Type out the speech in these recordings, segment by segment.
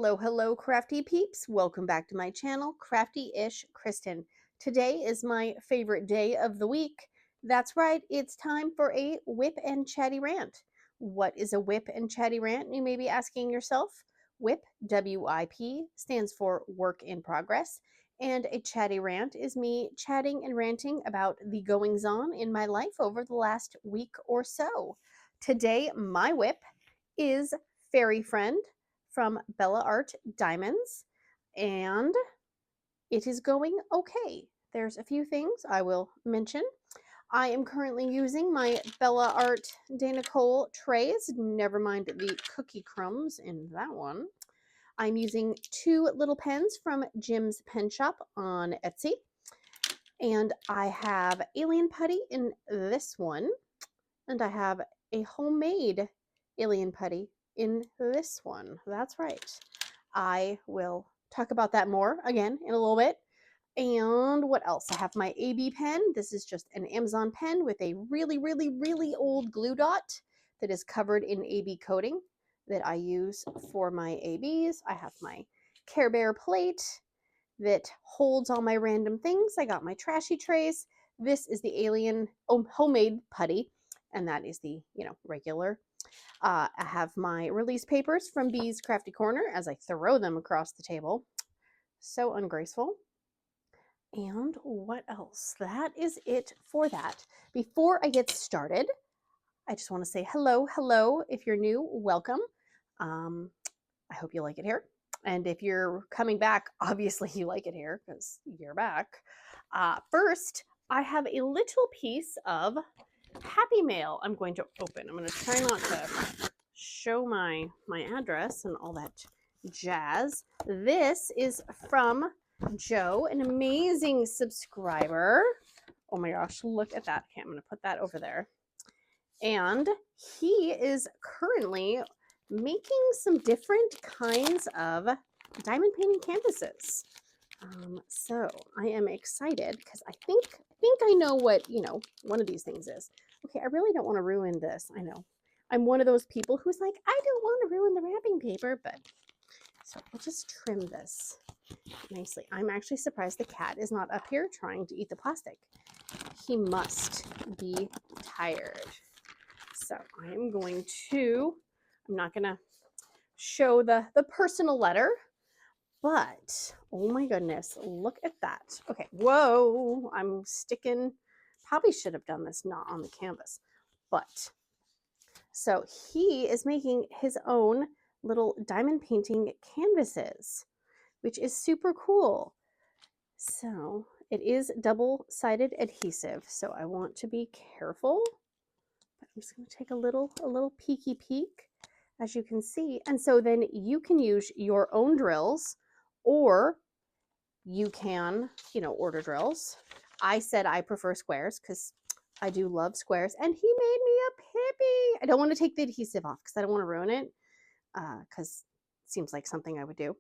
Hello, hello, crafty peeps. Welcome back to my channel, Crafty-ish-kristyn. Today is my favorite day of the week. That's right, it's time for a whip and chatty rant. What is a whip and chatty rant, you may be asking yourself? WIP, W-I-P, stands for work in progress, and a chatty rant is me chatting and ranting about the goings-on in my life over the last week or so. Today, my whip is Fairy Friend from Bella Art Diamonds, and it is going okay. There's a few things I will mention. I am currently using my Bella Art Nicole trays, never mind the cookie crumbs in that one. I'm using two little pens from Jim's Pen Shop on Etsy, and I have Alien Putty in this one, and I have a homemade Alien Putty in this one. That's right. I will talk about that more again in a little bit. And what else? I have my AB pen. This is just an Amazon pen with a really old glue dot that is covered in AB coating that I use for my ABs. I have my Care Bear plate that holds all my random things. I got my trashy trays. This is the Alien homemade putty, and that is the, regular. I have my release papers from Bee's Crafty Corner as I throw them across the table. So ungraceful. And what else? That is it for that. Before I get started, I just want to say hello. If you're new, welcome. I hope you like it here. And if you're coming back, obviously you like it here because you're back. First, I have a little piece of Happy Mail I'm going to open. I'm going to try not to show my address and all that jazz. This is from Joe, an amazing subscriber. Oh my gosh, look at that. Okay, I'm going to put that over there. And he is currently making some different kinds of diamond painting canvases. So I am excited because I think I know what, one of these things is. Okay, I really don't want to ruin this. I know. I'm one of those people who's like, I don't want to ruin the wrapping paper, but so we'll just trim this nicely. I'm actually surprised the cat is not up here trying to eat the plastic. He must be tired. So I'm not going to show the personal letter, but oh my goodness, look at that. Okay, whoa, I'm sticking, probably should have done this not on the canvas, but so he is making his own little diamond painting canvases, which is super cool. So it is double-sided adhesive, so I want to be careful. But I'm just going to take a little peeky peek, as you can see. And so then you can use your own drills, or you can, order drills. I said I prefer squares because I do love squares. And he made me a Pippy. I don't want to take the adhesive off because I don't want to ruin it, because it seems like something I would do.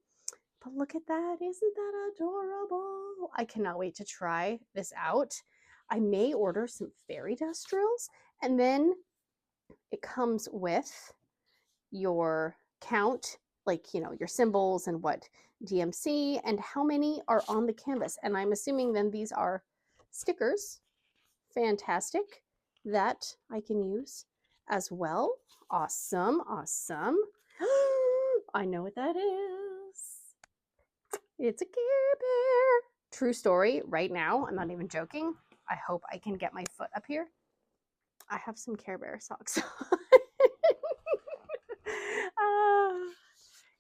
But look at that. Isn't that adorable? I cannot wait to try this out. I may order some fairy dust drills, and then it comes with your count, like, your symbols and what DMC and how many are on the canvas. And I'm assuming then these are stickers. Fantastic. That I can use as well. Awesome. I know what that is. It's a Care Bear. True story, right now, I'm not even joking. I hope I can get my foot up here. I have some Care Bear socks on.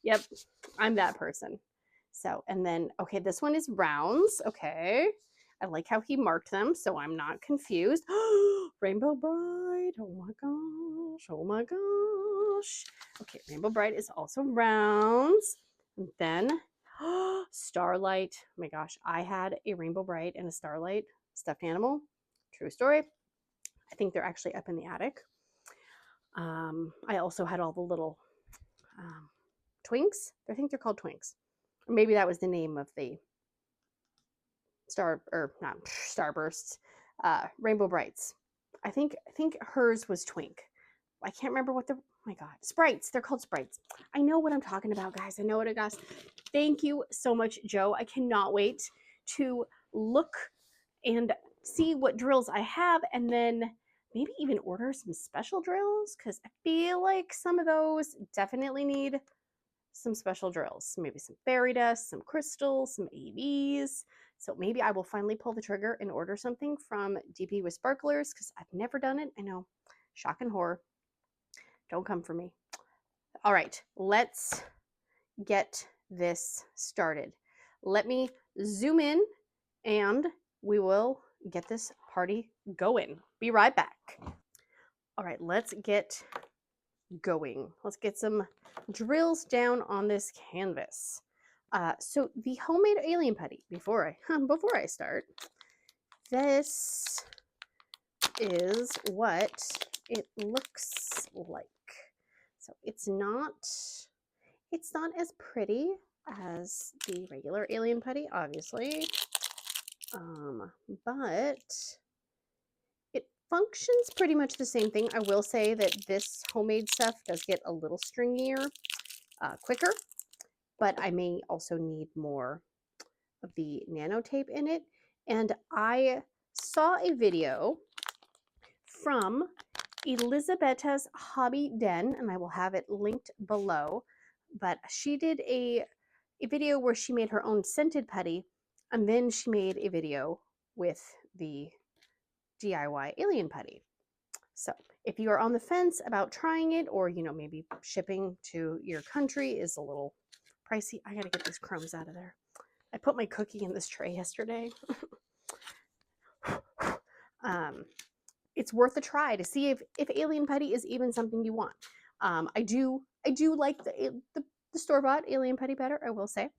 Yep, I'm that person. So, and then, okay, this one is rounds. Okay, I like how he marked them, so I'm not confused. Rainbow Bride. Oh my gosh. Okay, Rainbow Bride is also rounds. And then Starlight. Oh my gosh, I had a Rainbow Bride and a Starlight stuffed animal. True story. I think they're actually up in the attic. I also had all the little Twinks. I think they're called Twinks. Or maybe that was the name of the Starbursts, Rainbow Brights. I think hers was Twink. I can't remember what the my God, sprites. They're called sprites. I know what I'm talking about, guys. I know what it got. Thank you so much, Joe. I cannot wait to look and see what drills I have, and then maybe even order some special drills, because I feel like some of those definitely need some special drills. Maybe some fairy dust, some crystals, some ABs. So maybe I will finally pull the trigger and order something from DP with Sparklers, because I've never done it. I know, shock and horror. Don't come for me. All right, let's get this started. Let me zoom in and we will get this party going. Be right back. All right, let's get going. Let's get some drills down on this canvas. So the homemade alien putty, before I start, this is what it looks like. So it's not as pretty as the regular alien putty, obviously, but it functions pretty much the same thing. I will say that this homemade stuff does get a little stringier quicker, but I may also need more of the nano tape in it. And I saw a video from Elisabettas Hobby Den, and I will have it linked below, but she did a video where she made her own scented putty, and then she made a video with the DIY alien putty. So if you are on the fence about trying it, or maybe shipping to your country is a little pricey. I gotta get these crumbs out of there. I put my cookie in this tray yesterday. It's worth a try to see if alien putty is even something you want. I do like the store-bought alien putty better, I will say,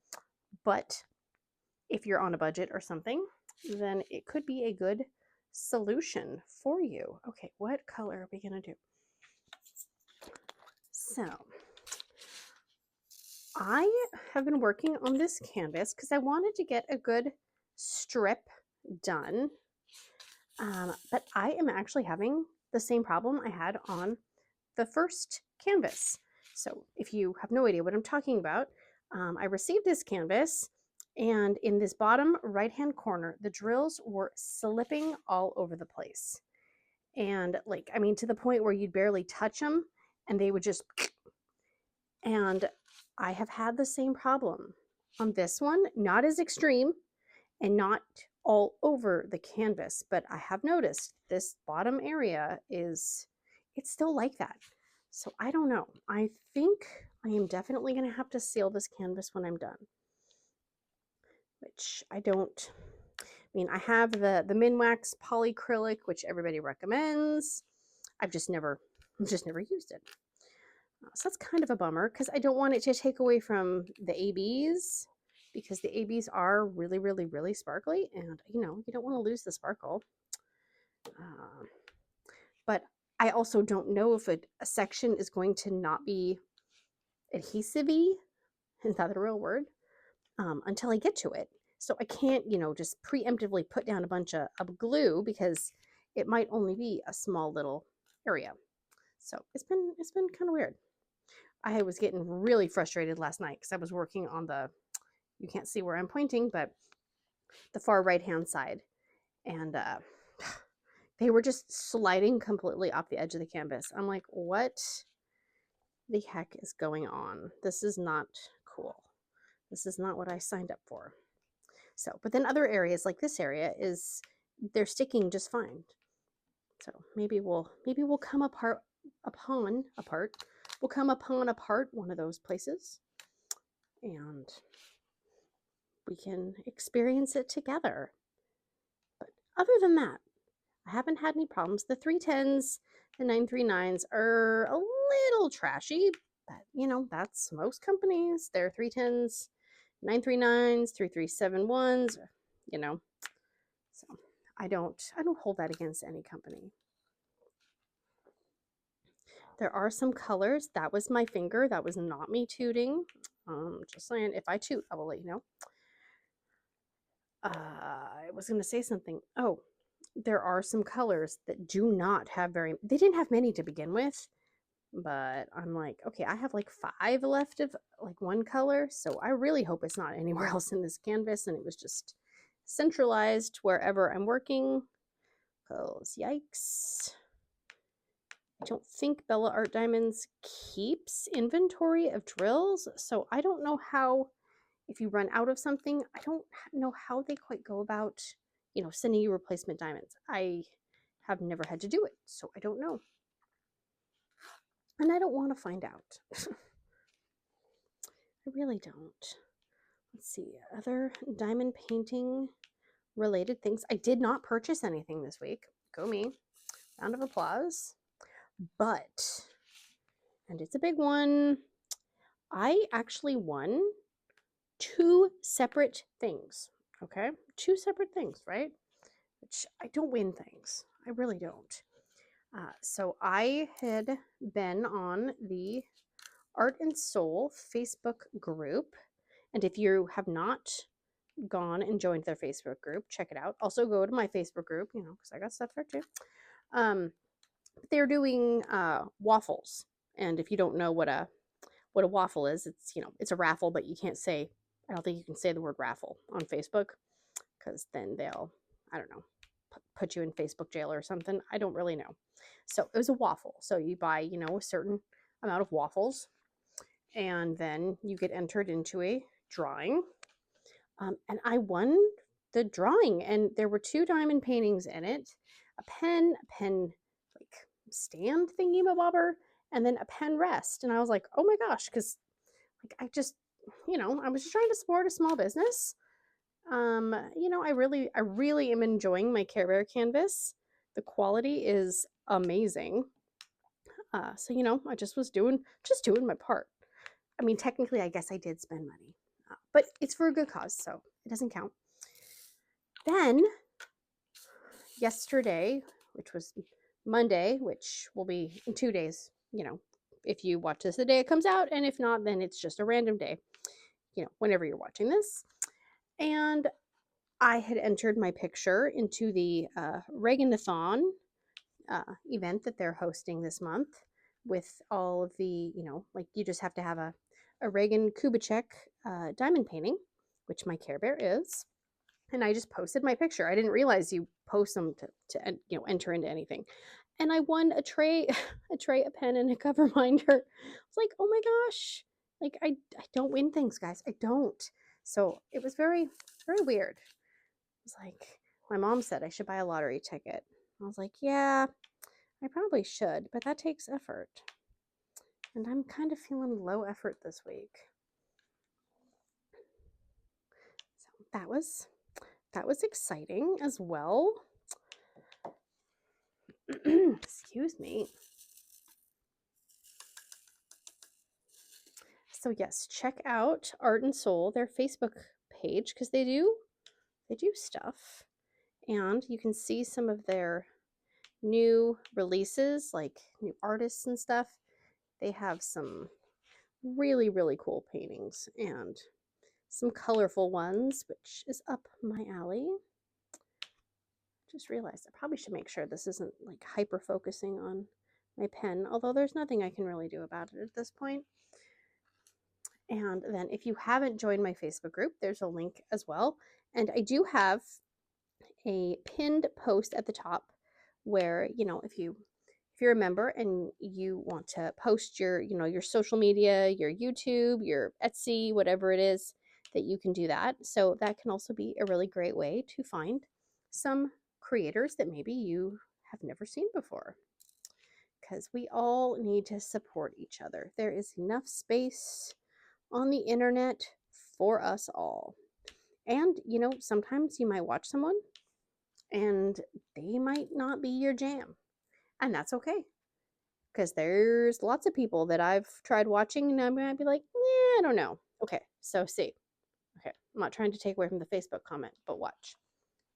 but if you're on a budget or something, then it could be a good solution for you. Okay, what color are we gonna do? So I have been working on this canvas because I wanted to get a good strip done, but I am actually having the same problem I had on the first canvas. So if you have no idea what I'm talking about, I received this canvas, and in this bottom right hand corner, the drills were slipping all over the place. And to the point where you'd barely touch them and they would just, and I have had the same problem on this one, not as extreme and not all over the canvas, but I have noticed this bottom area it's still like that. So I don't know. I think I am definitely going to have to seal this canvas when I'm done. Which I have the Minwax polyacrylic, which everybody recommends. I've just never used it. So that's kind of a bummer, because I don't want it to take away from the ABs, because the ABs are really, really, really sparkly, and you don't want to lose the sparkle. But I also don't know if a section is going to not be adhesive-y, is that a real word, until I get to it. So I can't, just preemptively put down a bunch of glue, because it might only be a small little area. So it's been kind of weird. I was getting really frustrated last night because I was working on you can't see where I'm pointing, but the far right hand side, and they were just sliding completely off the edge of the canvas. I'm like, what the heck is going on? This is not cool. This is not what I signed up for. So, but then other areas like this area they're sticking just fine. So maybe we'll come upon one of those places, and we can experience it together. But other than that, I haven't had any problems. The 310s, the 939s are a little trashy, but that's most companies. They're 310s, 939s, 3371s, So I don't hold that against any company. There are some colors. That was my finger. That was not me tooting. Just saying, if I toot, I will let you know. I was going to say something. Oh, there are some colors that do not have they didn't have many to begin with, but I'm like, okay, I have like 5 left of like one color, so I really hope it's not anywhere else in this canvas and it was just centralized wherever I'm working. Because yikes. I don't think Bella Art Diamonds keeps inventory of drills, so I don't know how, if you run out of something, I don't know how they quite go about, you know, sending you replacement diamonds. I have never had to do it, so I don't know. And I don't want to find out. I really don't. Let's see, other diamond painting related things. I did not purchase anything this week. Go me. Round of applause. But, and it's a big one, I actually won 2 separate things. Okay? 2 separate things, right? Which I don't win things. I really don't. So I had been on the Art and Soul Facebook group. And if you have not gone and joined their Facebook group, check it out. Also go to my Facebook group, you know, because I got stuff there too. They're doing waffles. And if you don't know what a waffle is, it's, you know, it's a raffle, but you can't say, I don't think you can say the word raffle on Facebook because then they'll, I don't know, put you in Facebook jail or something. I don't really know. So it was a waffle. So you buy, you know, a certain amount of waffles and then you get entered into a drawing. And I won the drawing and there were 2 diamond paintings in it, a pen like stand thingy bobber, and then a pen rest. And I was like, oh my gosh, because like I just, you know, I was just trying to support a small business. You know, I really am enjoying my Care Bear canvas. The quality is amazing. So you know, I just was doing my part. I mean, technically, I guess I did spend money, but it's for a good cause, so it doesn't count. Then yesterday, which was Monday, which will be in 2 days, you know, if you watch this the day it comes out, and if not, then it's just a random day, you know, whenever you're watching this. And I had entered my picture into the Reganathon event that they're hosting this month with all of the, you know, like you just have to have a Reagan Kubitschek diamond painting, which my Care Bear is. And I just posted my picture. I didn't realize you post them to you know, enter into anything. And I won a tray, a pen, and a cover minder. I was like, oh my gosh. Like I don't win things, guys. I don't. So it was very, very weird. It was like, my mom said I should buy a lottery ticket. I was like, yeah, I probably should, but that takes effort. And I'm kind of feeling low effort this week. So that was exciting as well. Excuse me. So yes, check out Art and Soul, their Facebook page, because they do stuff. And you can see some of their new releases, like new artists and stuff. They have some really, really cool paintings and some colorful ones, which is up my alley. Just realized I probably should make sure this isn't like hyper focusing on my pen, although there's nothing I can really do about it at this point. And then if you haven't joined my Facebook group, there's a link as well. And I do have a pinned post at the top where, you know, if you're a member and you want to post your, you know, your social media, your YouTube, your Etsy, whatever it is, that you can do that. So that can also be a really great way to find some creators that maybe you have never seen before. Because we all need to support each other. There is enough space on the internet for us all. And, you know, sometimes you might watch someone and they might not be your jam. And that's okay. Because there's lots of people that I've tried watching and I might be like, yeah, I don't know. Okay, so see. Okay, I'm not trying to take away from the Facebook comment, but watch.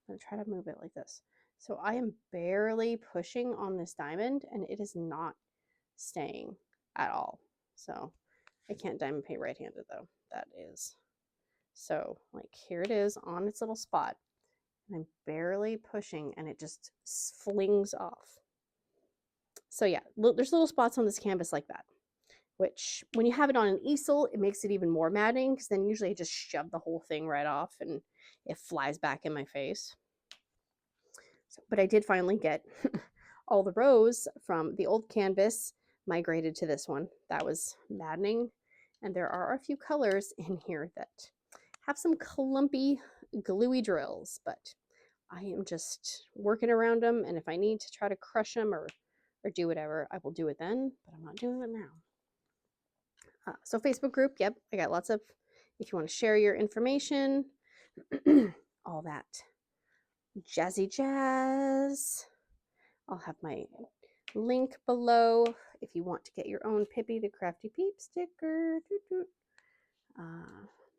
I'm going to try to move it like this. So I am barely pushing on this diamond and it is not staying at all. So I can't diamond paint right-handed though. That is. So like here it is on its little spot. And I'm barely pushing and it just flings off. So yeah, there's little spots on this canvas like that, which when you have it on an easel, it makes it even more maddening because then usually I just shove the whole thing right off and it flies back in my face. So, but I did finally get all the rows from the old canvas migrated to this one. That was maddening. And there are a few colors in here that have some clumpy, gluey drills, but I am just working around them. And if I need to try to crush them or do whatever, I will do it then, but I'm not doing it now. So Facebook group, yep, I got lots of, if you want to share your information, all that jazzy jazz. I'll have my link below if you want to get your own Pippy the Crafty Peep sticker.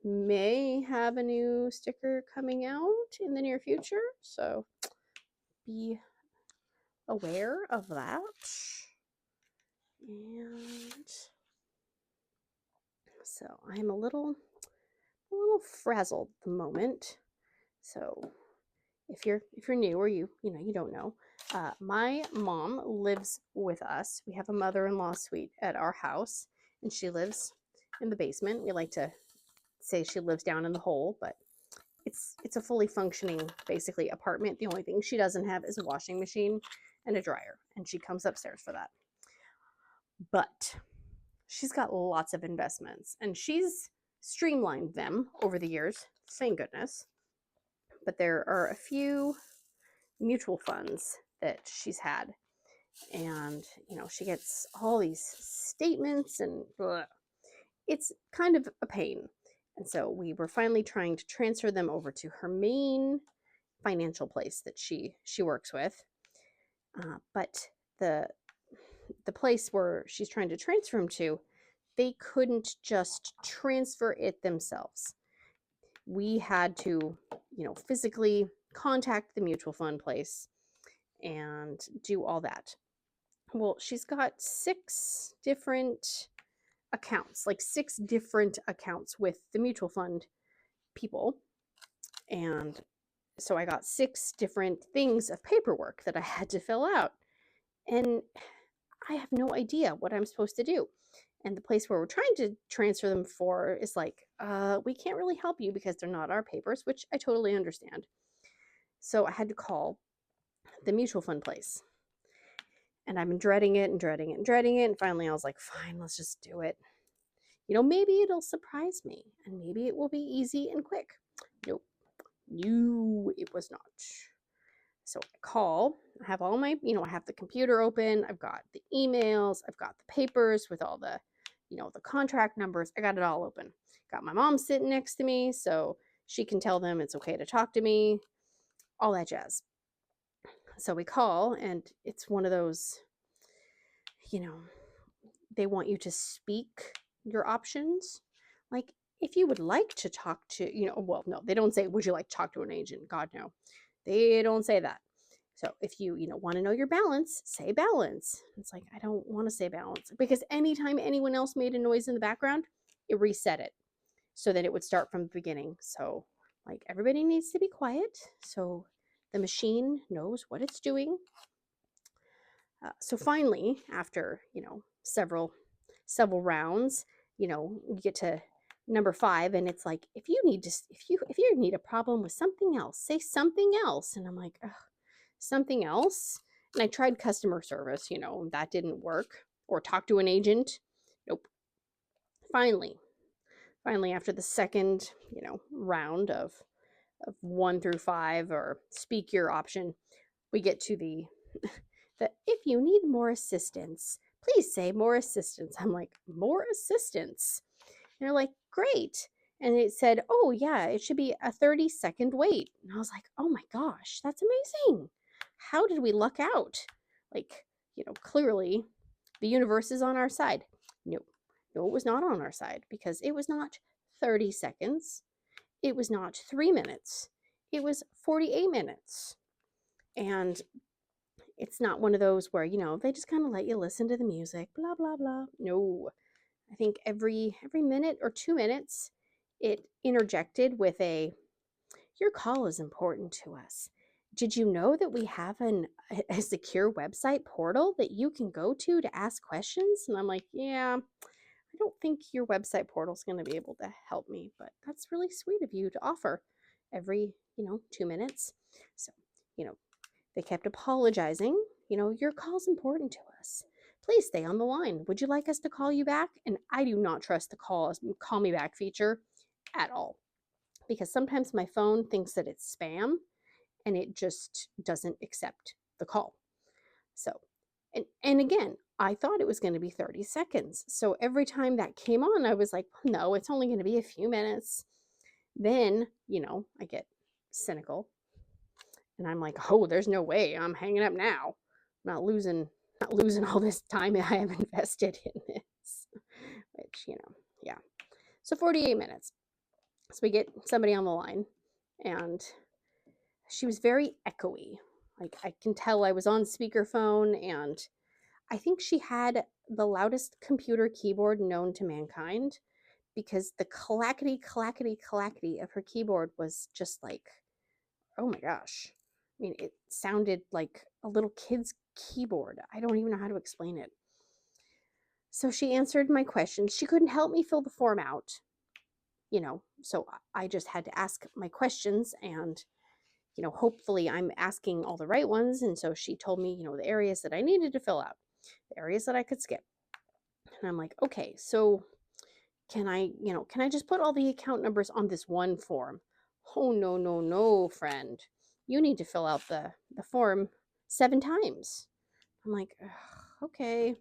May have a new sticker coming out in the near future, so be aware of that. And so I'm a little frazzled at the moment. So if you're new or you don't know, my mom lives with us. We have a mother-in-law suite at our house, and she lives in the basement. We like to say she lives down in the hole, but it's a fully functioning, basically, apartment. The only thing she doesn't have is a washing machine and a dryer, and she comes upstairs for that. But she's got lots of investments, and she's streamlined them over the years, thank goodness. But there are a few mutual funds that she's had, and she gets all these statements and it's kind of a pain. And so we were finally trying to transfer them over to her main financial place that she works with, but the place where she's trying to transfer them to, they couldn't just transfer it themselves. We had to physically contact the mutual fund place and do all that. Well, she's got 6 different accounts, like 6 different accounts with the mutual fund people. And so I got 6 different things of paperwork that I had to fill out. And I have no idea what I'm supposed to do. And the place where we're trying to transfer them for is like, we can't really help you because they're not our papers, which I totally understand. So I had to call the mutual fund place. And I've been dreading it and dreading it and dreading it. And finally I was like, fine, let's just do it. Maybe it'll surprise me and maybe it will be easy and quick. Nope. No, it was not. So I call, I have all my, I have the computer open, I've got the emails, I've got the papers with all the, the contract numbers. I got it all open. Got my mom sitting next to me so she can tell them it's okay to talk to me, all that jazz. So we call, and it's one of those, they want you to speak your options. Like, if you would like to talk to, well, no, they don't say, would you like to talk to an agent? God, no. They don't say that. So if you, want to know your balance, say balance. It's like, I don't want to say balance, because anytime anyone else made a noise in the background, it reset it so that it would start from the beginning. So like, everybody needs to be quiet so the machine knows what it's doing. So finally, after, several rounds, you get to number 5, and it's like, if you need a problem with something else, say something else. And I'm like, ugh, something else. And I tried customer service, that didn't work, or talk to an agent. Nope. Finally, after the second, round of 1 through 5, or speak your option, we get to the if you need more assistance, please say more assistance. I'm like, more assistance? And they're like, great. And it said, oh yeah, it should be a 30-second wait. And I was like, oh my gosh, that's amazing. How did we luck out? Like, clearly the universe is on our side. No, it was not on our side, because it was not 30 seconds. It was not 3 minutes. It was 48 minutes. And it's not one of those where, they just kind of let you listen to the music, blah, blah, blah. No, I think every minute or 2 minutes, it interjected with your call is important to us. did you know that we have a secure website portal that you can go to ask questions? And I'm like, yeah, I don't think your website portal is going to be able to help me, but that's really sweet of you to offer every, 2 minutes. So, they kept apologizing. Your call's important to us. Please stay on the line. Would you like us to call you back? And I do not trust the call me back feature at all, because sometimes my phone thinks that it's spam and it just doesn't accept the call. So, and again, I thought it was going to be 30 seconds. So every time that came on, I was like, no, it's only going to be a few minutes. Then, I get cynical and I'm like, oh, there's no way I'm hanging up now. I'm not losing all this time I have invested in this. Which, yeah. So 48 minutes. So we get somebody on the line, and she was very echoey. Like, I can tell I was on speakerphone, and I think she had the loudest computer keyboard known to mankind, because the clackety, clackety, clackety of her keyboard was just like, oh my gosh. I mean, it sounded like a little kid's keyboard. I don't even know how to explain it. So she answered my questions. She couldn't help me fill the form out, so I just had to ask my questions, and hopefully I'm asking all the right ones. And so she told me, the areas that I needed to fill out, the areas that I could skip. And I'm like, okay, so can I just put all the account numbers on this one form? Oh, no, no, no, friend. You need to fill out the form 7 times. I'm like, okay.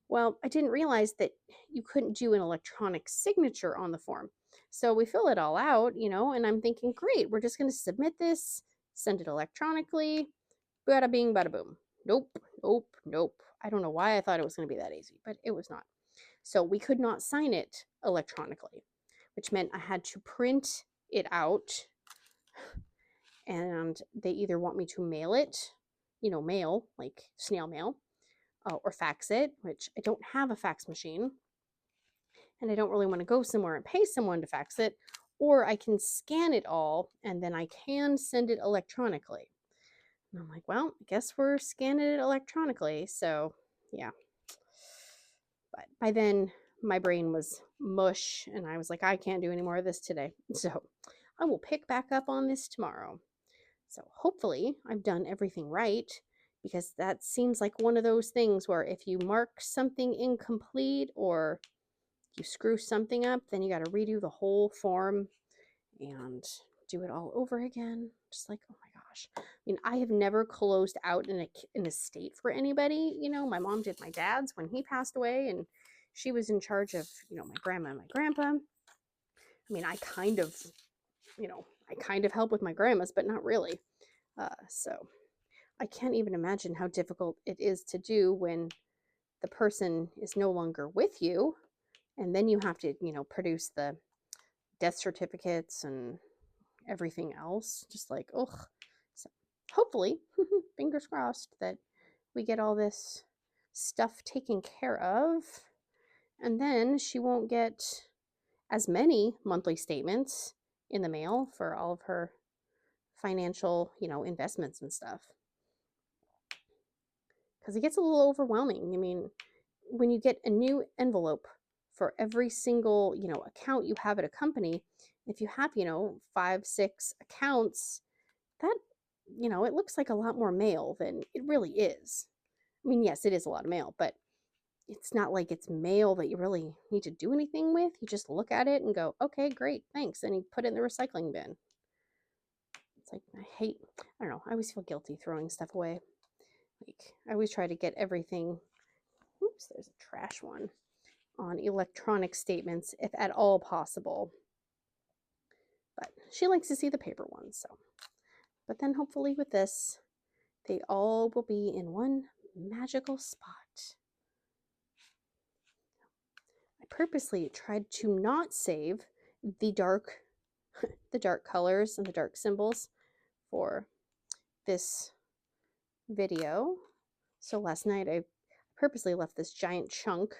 Well, I didn't realize that you couldn't do an electronic signature on the form. So we fill it all out, and I'm thinking, great, we're just going to submit this, send it electronically, bada bing, bada boom. Nope, nope, nope. I don't know why I thought it was going to be that easy, but it was not. So we could not sign it electronically, which meant I had to print it out, and they either want me to mail it, mail, like snail mail, or fax it, which I don't have a fax machine, and I don't really want to go somewhere and pay someone to fax it, or I can scan it all and then I can send it electronically. And I'm like, well, I guess we're scanning it electronically. So yeah. But by then my brain was mush, and I was like, I can't do any more of this today. So I will pick back up on this tomorrow. So hopefully I've done everything right, because that seems like one of those things where if you mark something incomplete or you screw something up, then you got to redo the whole form and do it all over again. Just like, oh my gosh. I mean, I have never closed out an estate for anybody. My mom did my dad's when he passed away, and she was in charge of, my grandma and my grandpa. I mean, I kind of help with my grandma's, but not really. So I can't even imagine how difficult it is to do when the person is no longer with you, and then you have to, produce the death certificates and everything else. Just like, ugh. So hopefully, fingers crossed, that we get all this stuff taken care of, and then she won't get as many monthly statements in the mail for all of her financial, investments and stuff. Because it gets a little overwhelming. I mean, when you get a new envelope for every single, account you have at a company, if you have, 5, 6 accounts, that, it looks like a lot more mail than it really is. I mean, yes, it is a lot of mail, but it's not like it's mail that you really need to do anything with. You just look at it and go, okay, great, thanks. And you put it in the recycling bin. It's like, I don't know, I always feel guilty throwing stuff away. Like, I always try to get everything, oops, there's a trash one, on electronic statements if at all possible. But she likes to see the paper ones, so. But then hopefully with this, they all will be in one magical spot. I purposely tried to not save the dark colors and the dark symbols for this video. So last night I purposely left this giant chunk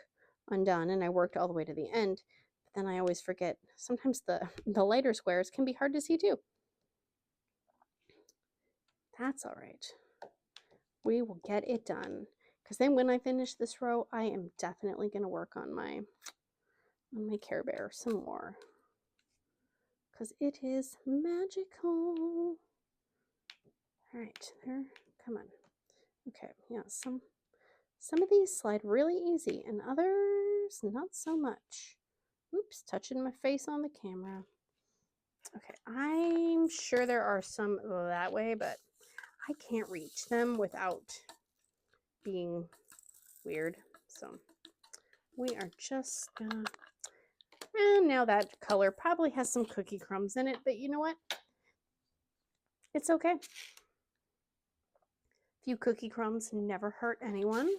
undone, and I worked all the way to the end. But then I always forget. Sometimes the lighter squares can be hard to see too. That's all right. We will get it done. Because then when I finish this row, I am definitely going to work on my Care Bear some more. Because it is magical. All right, there. Come on. Okay, yeah, some of these slide really easy and others not so much. Oops, touching my face on the camera. Okay, I'm sure there are some that way, but I can't reach them without being weird. So we are just gonna, and now that color probably has some cookie crumbs in it, but you know what? It's okay. A few cookie crumbs never hurt anyone.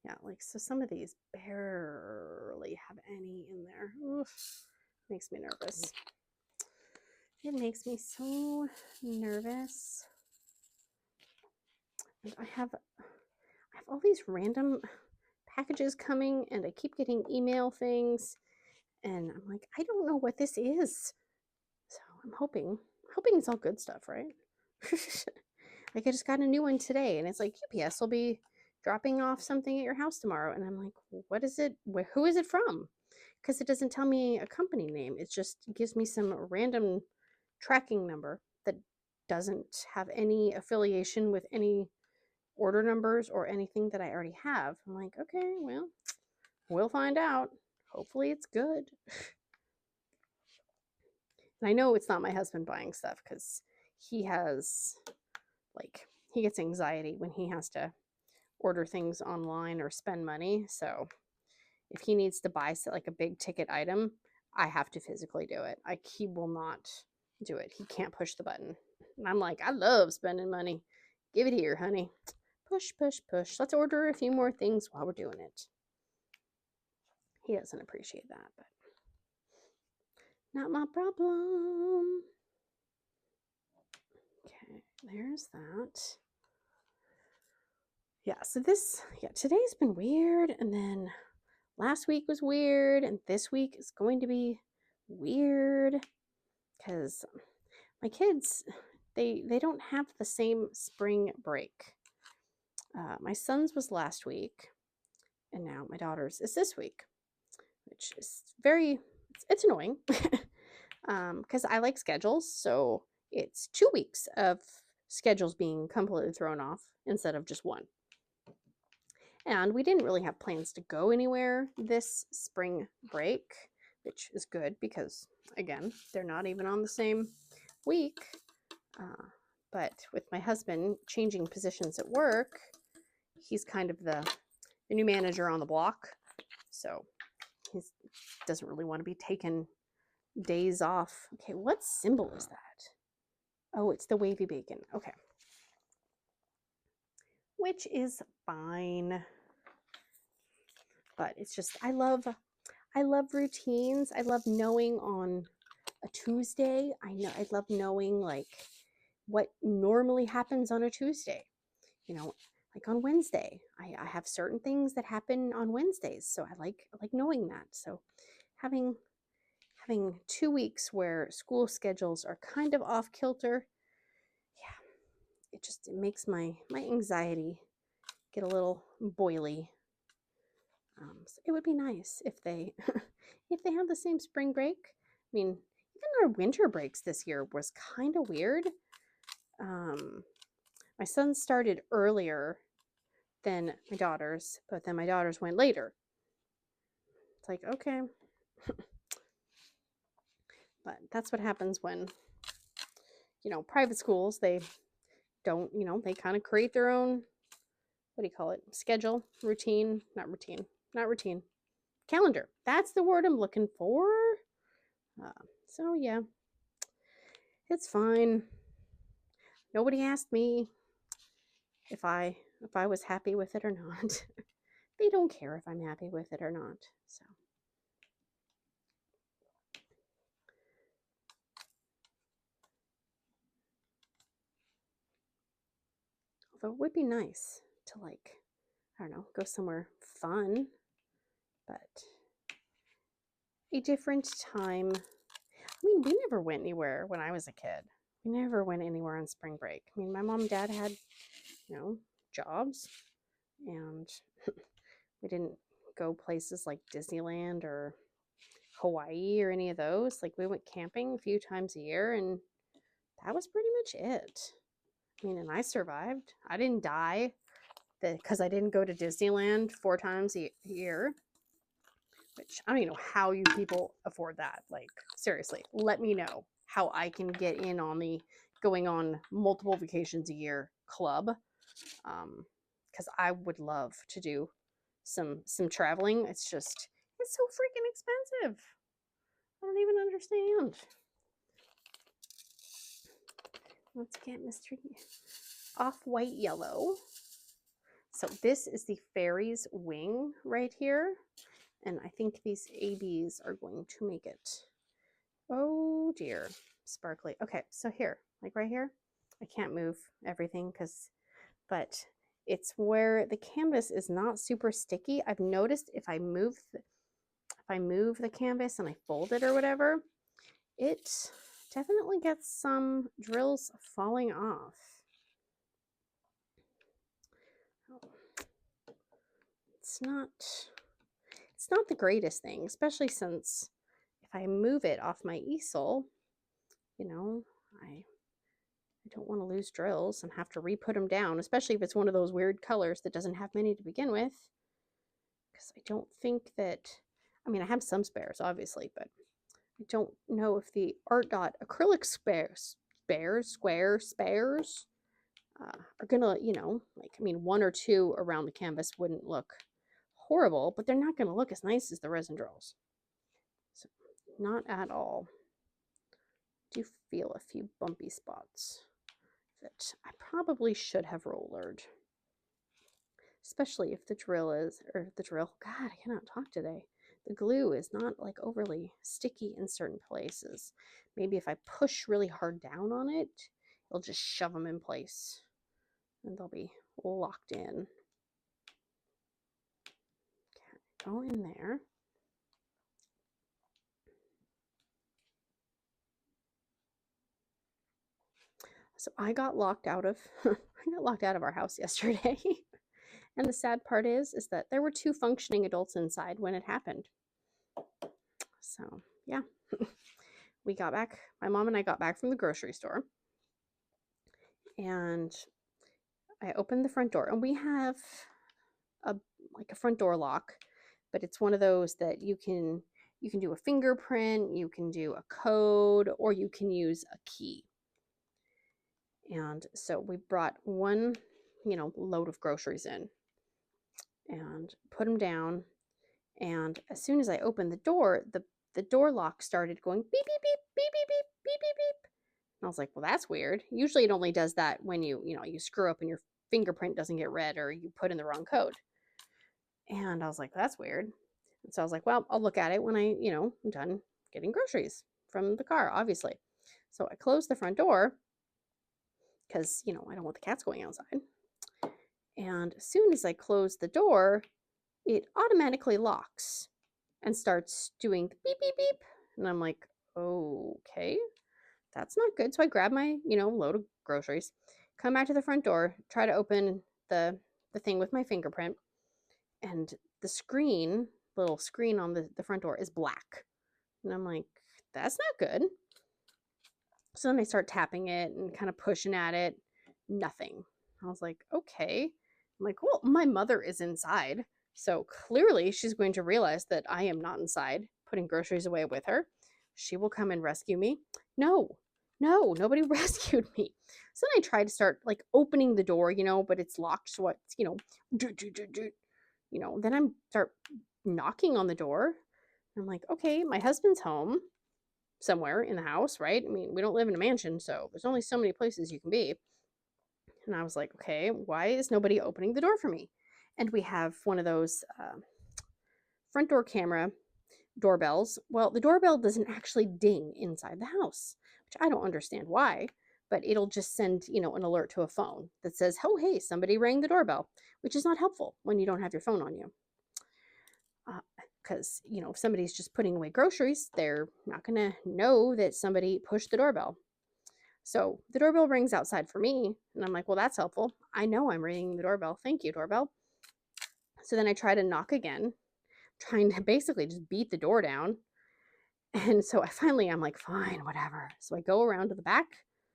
Yeah, like, so some of these barely have any in there. Oof, makes me nervous. It makes me so nervous. And I have all these random packages coming, and I keep getting email things, and I'm like, I don't know what this is. So I'm hoping it's all good stuff, right? Like, I just got a new one today, and it's like, UPS will be dropping off something at your house tomorrow. And I'm like, what is it? Who is it from? Because it doesn't tell me a company name. It just gives me some random tracking number that doesn't have any affiliation with any order numbers or anything that I already have. I'm like, okay, well, we'll find out. Hopefully it's good. And I know it's not my husband buying stuff, because he has, like, he gets anxiety when he has to order things online or spend money. So if he needs to buy like a big ticket item, I have to physically do it. He will not do it. He can't push the button. And I'm like, I love spending money. Give it here, honey. Push, push, push. Let's order a few more things while we're doing it. He doesn't appreciate that, but not my problem. Okay, there's that. Yeah, so today's been weird, and then last week was weird, and this week is going to be weird because my kids, they don't have the same spring break. My son's was last week, and now my daughter's is this week, which is it's annoying because I like schedules, so it's 2 weeks of schedules being completely thrown off instead of just one. And we didn't really have plans to go anywhere this spring break, which is good because, again, they're not even on the same week. But with my husband changing positions at work, he's kind of the new manager on the block. So he doesn't really want to be taking days off. Okay, what symbol is that? Oh, it's the wavy bacon. Okay. Which is fine. But it's just, I love routines. I love knowing on a Tuesday. I love knowing, like, what normally happens on a Tuesday. You know, like on Wednesday, I have certain things that happen on Wednesdays, so I like knowing that. So having 2 weeks where school schedules are kind of off kilter, yeah, it makes my anxiety get a little boily. So it would be nice if they if they have the same spring break. I mean, even our winter breaks this year was kind of weird. My son started earlier than my daughter's, but then my daughter's went later. It's like, okay. But that's what happens when, private schools, they don't, they kind of create their own, what do you call it? Schedule, not routine, calendar. That's the word I'm looking for. So yeah, it's fine. Nobody asked me if I was happy with it or not. They don't care if I'm happy with it or not. So although it would be nice to, like, I don't know, go somewhere fun, but a different time. I mean, we never went anywhere when I was a kid. We never went anywhere on spring break. I mean, my mom and dad had, jobs, and we didn't go places like Disneyland or Hawaii or any of those. Like, we went camping a few times a year, and that was pretty much it. I mean, and I survived. I didn't die because I didn't go to Disneyland 4 times a year, which I don't even know how you people afford that. Like, seriously, let me know how I can get in on the going on multiple vacations a year club, because I would love to do some traveling. It's so freaking expensive. I don't even understand. Let's get Mr. Off-White Yellow. So this is the fairy's wing right here. And I think these ABs are going to make it. Oh dear, sparkly. Okay, so here, like right here, I can't move everything but it's where the canvas is not super sticky. I've noticed if I move the canvas and I fold it or whatever, it definitely gets some drills falling off. It's not the greatest thing, especially since if I move it off my easel, I don't want to lose drills and have to re-put them down, especially if it's one of those weird colors that doesn't have many to begin with. Because I don't think that, I mean, I have some spares, obviously, but I don't know if the Art Dot acrylic spares are gonna, like, I mean, 1 or 2 around the canvas wouldn't look horrible, but they're not gonna look as nice as the resin drills. So, not at all. I do feel a few bumpy spots that I probably should have rollered. Especially if the God, I cannot talk today. The glue is not like overly sticky in certain places. Maybe if I push really hard down on it, it'll just shove them in place and they'll be locked in. Okay, go in there. So I got locked out of our house yesterday. And the sad part is that there were 2 functioning adults inside when it happened. So, yeah. We got back, my mom and I got back from the grocery store. And I opened the front door, and we have a front door lock, but it's one of those that you can do a fingerprint, you can do a code, or you can use a key. And so we brought one, load of groceries in and put them down. And as soon as I opened the door, the door lock started going beep, beep, beep, beep, beep, beep, beep, beep, beep. And I was like, well, that's weird. Usually it only does that when you screw up and your fingerprint doesn't get read or you put in the wrong code. And I was like, that's weird. And so I was like, well, I'll look at it when I, I'm done getting groceries from the car, obviously. So I closed the front door because, I don't want the cats going outside. And as soon as I close the door, it automatically locks and starts doing beep, beep, beep. And I'm like, okay, that's not good. So I grab my, load of groceries, come back to the front door, try to open the thing with my fingerprint. And the little screen on the front door is black. And I'm like, that's not good. So then I start tapping it and kind of pushing at it. Nothing. I was like, okay. I'm like, well, my mother is inside. So clearly she's going to realize that I am not inside putting groceries away with her. She will come and rescue me. No, nobody rescued me. So then I tried to start like opening the door, but it's locked. So it's, then I start knocking on the door. I'm like, okay, my husband's home somewhere in the house, right? I mean, we don't live in a mansion, so there's only so many places you can be. And I was like, okay, why is nobody opening the door for me? And we have one of those front door camera doorbells. Well, the doorbell doesn't actually ding inside the house, which I don't understand why, but it'll just send, an alert to a phone that says, oh, hey, somebody rang the doorbell, which is not helpful when you don't have your phone on you. Because, if somebody's just putting away groceries, they're not going to know that somebody pushed the doorbell. So the doorbell rings outside for me, and I'm like, well, that's helpful. I know I'm ringing the doorbell. Thank you, doorbell. So then I try to knock again, trying to basically just beat the door down. And so I'm like, fine, whatever. So I go around to the back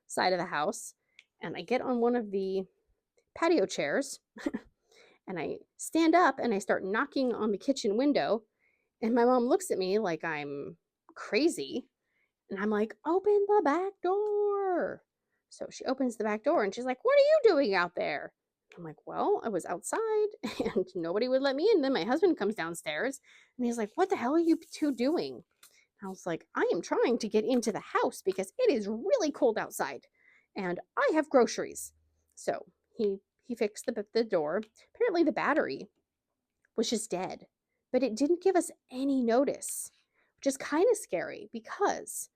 side of the house and I get on one of the patio chairs and I stand up and I start knocking on the kitchen window. And my mom looks at me like I'm crazy. And I'm like, open the back door. So she opens the back door and she's like, what are you doing out there? I'm like, well, I was outside and nobody would let me in. Then my husband comes downstairs and he's like, what the hell are you two doing? I was like, I am trying to get into the house because it is really cold outside and I have groceries. So he fixed the door. Apparently the battery was just dead, but it didn't give us any notice, which is kind of scary because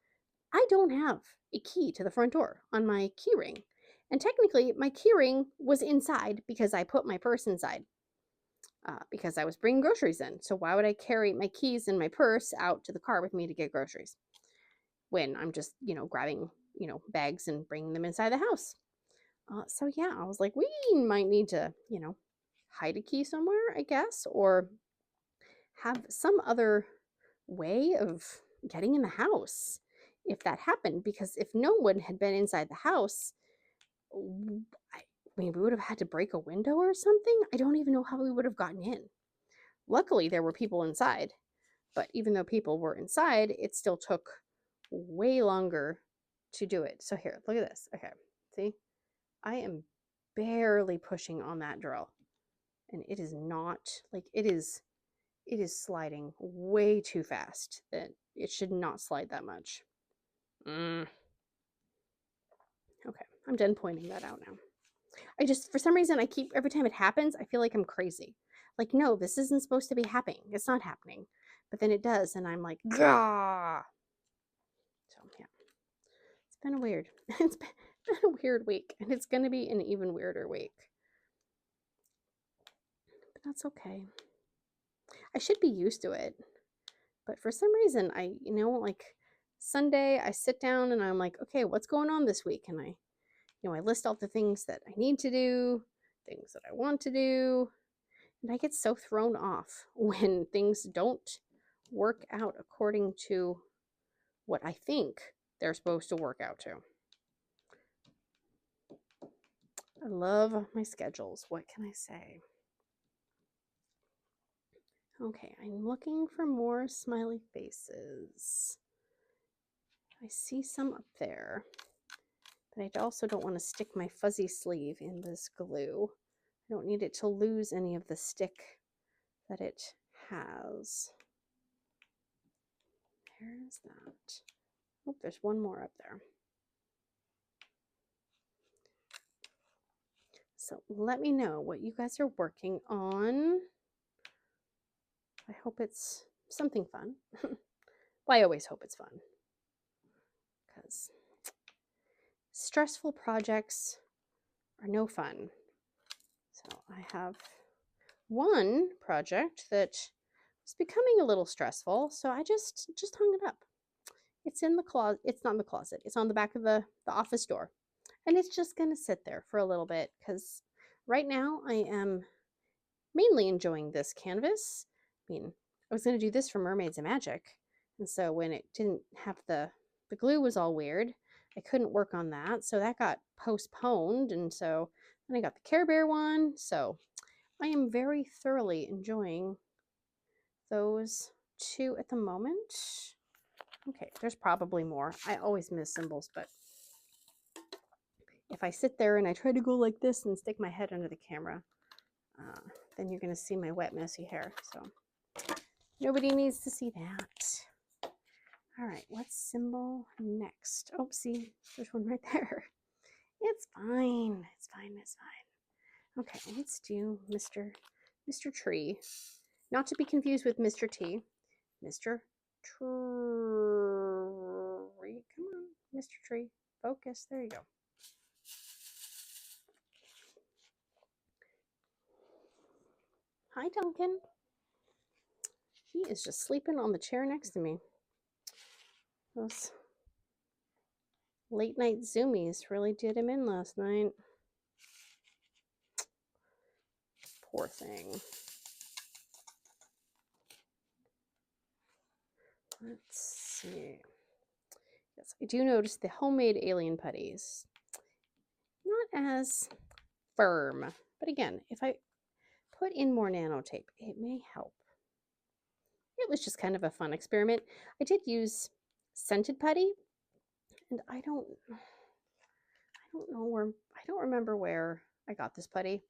I don't have a key to the front door on my key ring. And technically, my key ring was inside because I put my purse inside because I was bringing groceries in. So why would I carry my keys in my purse out to the car with me to get groceries when I'm just, grabbing, bags and bringing them inside the house? So yeah, I was like, we might need to, hide a key somewhere, I guess, or have some other way of getting in the house if that happened. Because if no one had been inside the house, we would have had to break a window or something. I don't even know how we would have gotten in. Luckily, there were people inside, but even though people were inside, it still took way longer to do it. So here, look at this. Okay, see, I am barely pushing on that drill, and it is not like it is sliding way too fast. That it should not slide that much. Okay, I'm done pointing that out now. I just, for some reason, every time it happens, I feel like I'm crazy. Like, no, this isn't supposed to be happening. It's not happening. But then it does, and I'm like, gah. So, yeah. It's been a weird, it's been a weird week, and it's going to be an even weirder week. But that's okay. I should be used to it. But for some reason, like Sunday, I sit down and I'm like, okay, what's going on this week? And I list all the things that I need to do, things that I want to do. And I get so thrown off when things don't work out according to what I think they're supposed to work out to. I love my schedules. What can I say? Okay, I'm looking for more smiley faces. I see some up there, but I also don't want to stick my fuzzy sleeve in this glue. I don't need it to lose any of the stick that it has. There's that. Oh, there's one more up there. So let me know what you guys are working on. I hope it's something fun. Well, I always hope it's fun. Because stressful projects are no fun. So I have one project that was becoming a little stressful, so I just hung it up. It's in the closet. It's not in the closet. It's on the back of the office door. And it's just going to sit there for a little bit because right now I am mainly enjoying this canvas. I mean, I was going to do this for Mermaids of Magic. And so when it didn't have the glue was all weird, I couldn't work on that. So that got postponed. And so then I got the Care Bear one. So I am very thoroughly enjoying those two at the moment. Okay, there's probably more. I always miss symbols, but if I sit there and I try to go like this and stick my head under the camera, then you're going to see my wet, messy hair. So nobody needs to see that. All right, what's symbol next? Oh, see, there's one right there. It's fine. It's fine. It's fine. Okay, let's do Mr. Tree. Not to be confused with Mr. T. Mr. Tree. Come on, Mr. Tree. Focus. There you go. Hi, Duncan. He is just sleeping on the chair next to me. Those Late night zoomies really did him in last night. Poor thing. Let's see. Yes, I do notice the homemade alien putties. Not as firm. But again, if I put in more nano tape, it may help. It was just kind of a fun experiment. I did use scented putty, and I don't know where, I don't remember where I got this putty.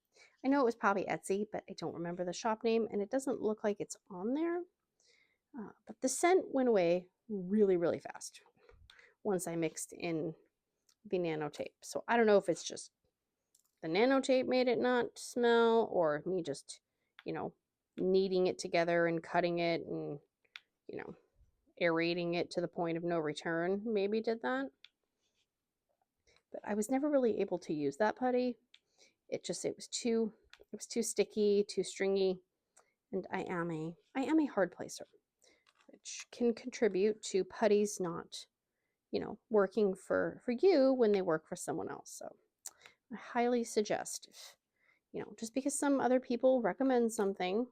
I know it was probably Etsy, but I don't remember the shop name, and it doesn't look like it's on there. But the scent went away really, really fast once I mixed in the nano tape. So I don't know if it's just the nano tape made it not smell, or me just, kneading it together and cutting it and, aerating it to the point of no return maybe did that. But I was never really able to use that putty. It was too sticky, too stringy, and I am a hard placer, which can contribute to putties not, working for you when they work for someone else. So I highly suggest, just because some other people recommend something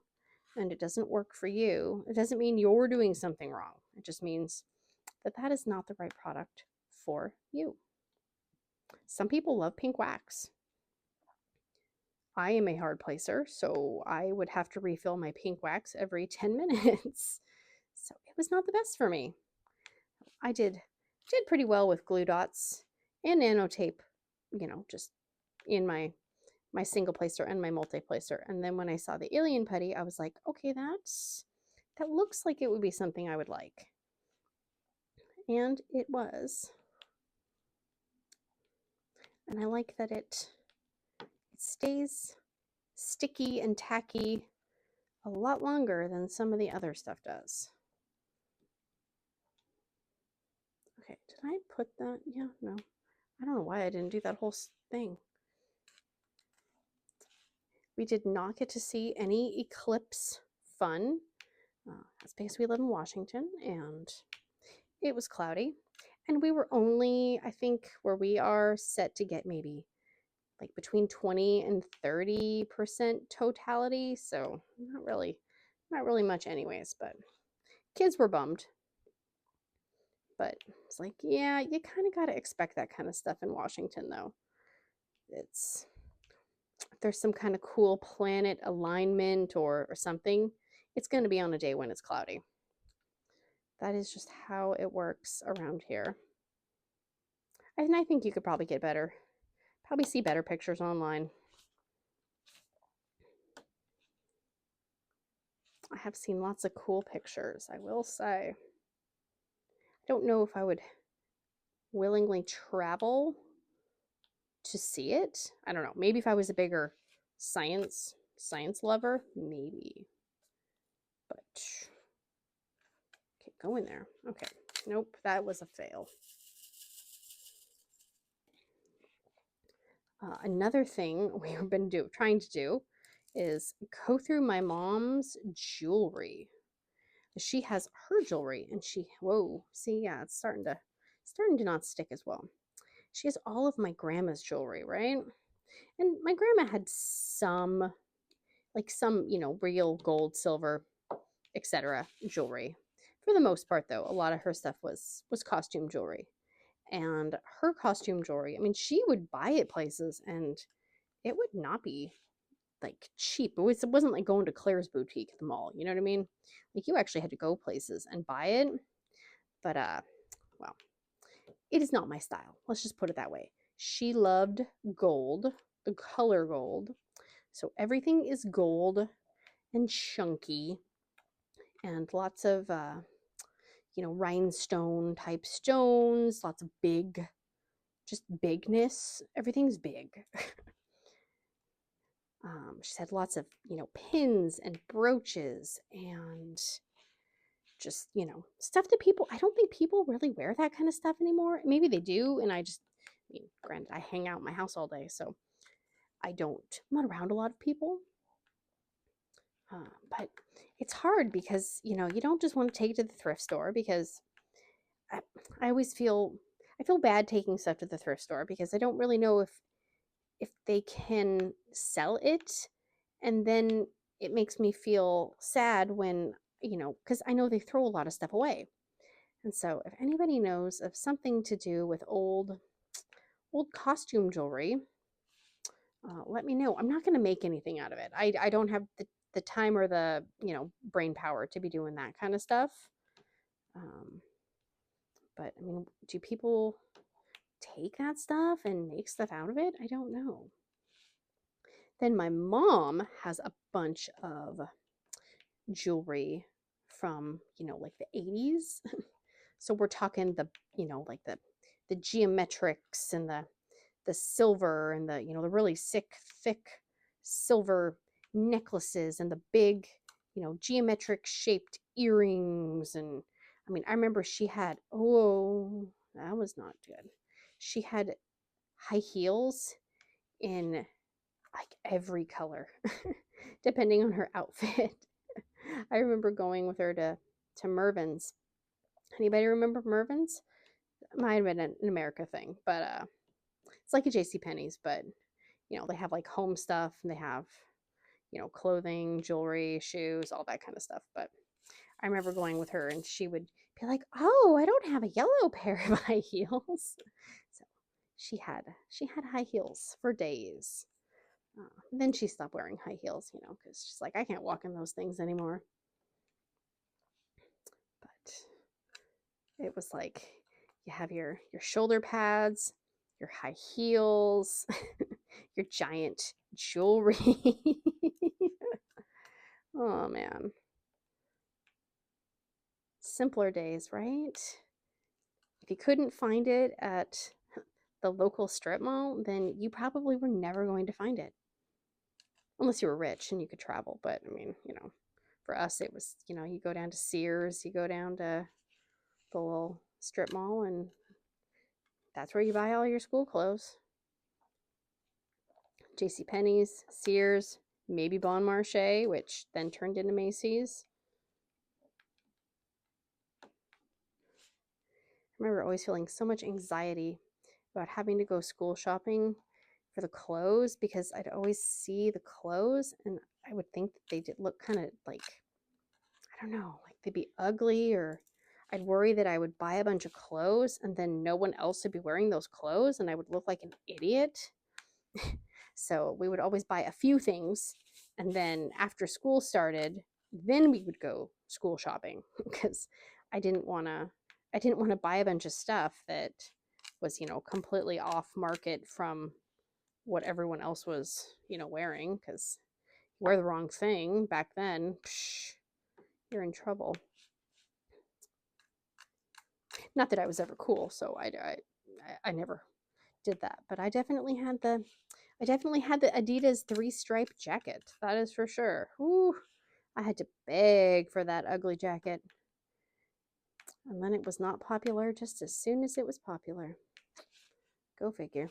and it doesn't work for you, it doesn't mean you're doing something wrong. It just means that is not the right product for you. Some people love pink wax. I am a hard placer, so I would have to refill my pink wax every 10 minutes. So it was not the best for me. I did pretty well with glue dots and nano tape, just in my single placer and my multi placer. And then when I saw the alien putty, I was like, okay, that looks like it would be something I would like. And it was. And I like that it stays sticky and tacky a lot longer than some of the other stuff does. Okay, did I put that? Yeah, no. I don't know why I didn't do that whole thing. We did not get to see any eclipse fun. That's because we live in Washington and it was cloudy. And we were only, I think, where we are set to get maybe like between 20 and 30% totality. So not really much anyways, but kids were bummed. But it's like, yeah, you kind of got to expect that kind of stuff in Washington, though. If there's some kind of cool planet alignment or something, it's going to be on a day when it's cloudy. That is just how it works around here. And I think you could probably see better pictures online. I have seen lots of cool pictures, I will say. I don't know if I would willingly travel to see it. I don't know. Maybe if I was a bigger science lover, maybe. But okay, go in there. Okay. Nope, that was a fail. Another thing we've been trying to do is go through my mom's jewelry. She has her jewelry, and whoa, see, yeah, it's starting to not stick as well. She has all of my grandma's jewelry, right? And my grandma had some, real gold, silver, etc. jewelry. For the most part, though, a lot of her stuff was costume jewelry. And her costume jewelry, I mean, she would buy it places, and it would not be like cheap. It wasn't like going to Claire's boutique at the mall. You know what I mean? Like you actually had to go places and buy it. But well, it is not my style. Let's just put it that way. She loved gold, the color gold. So everything is gold and chunky and lots of rhinestone type stones, lots of just bigness. Everything's big. She's had lots of, pins and brooches and just, stuff that I don't think people really wear that kind of stuff anymore. Maybe they do. And granted, I hang out in my house all day, so I'm not around a lot of people. But it's hard because, you don't just want to take it to the thrift store because I always feel, I feel bad taking stuff to the thrift store because I don't really know if they can sell it, and then it makes me feel sad when, because I know they throw a lot of stuff away. And so if anybody knows of something to do with old costume jewelry, let me know. I'm not going to make anything out of it. I don't have the time or the, brain power to be doing that kind of stuff. But I mean, do people take that stuff and make stuff out of it? I don't know. Then my mom has a bunch of jewelry from, like the 80s. So we're talking like the geometrics and the silver and the really thick silver necklaces and the big, geometric shaped earrings. And I mean, I remember she had, oh, that was not good. She had high heels in like every color, depending on her outfit. I remember going with her to Mervyn's. Anybody remember Mervyn's? Might have been an America thing, but it's like a JCPenney's, but they have like home stuff and they have, clothing, jewelry, shoes, all that kind of stuff. But I remember going with her and she would be like, "Oh, I don't have a yellow pair of high heels." So she had high heels for days. Then she stopped wearing high heels, because she's like, I can't walk in those things anymore. But it was like you have your shoulder pads, your high heels, your giant jewelry. Oh man. Simpler days, right? If you couldn't find it at the local strip mall, then you probably were never going to find it. Unless you were rich and you could travel. But I mean, for us, it was, you go down to Sears, you go down to the little strip mall, and that's where you buy all your school clothes. JCPenney's, Sears, maybe Bon Marché, which then turned into Macy's. I remember always feeling so much anxiety about having to go school shopping for the clothes because I'd always see the clothes and I would think that they did look kind of like, I don't know, like they'd be ugly, or I'd worry that I would buy a bunch of clothes and then no one else would be wearing those clothes and I would look like an idiot. So we would always buy a few things, and then after school started, then we would go school shopping because I didn't want to buy a bunch of stuff that was, completely off market from what everyone else was, wearing, because you wear the wrong thing back then, you're in trouble. Not that I was ever cool, so I never did that, but I definitely had the Adidas 3-stripe jacket. That is for sure. Whew, I had to beg for that ugly jacket. And then it was not popular just as soon as it was popular. Go figure.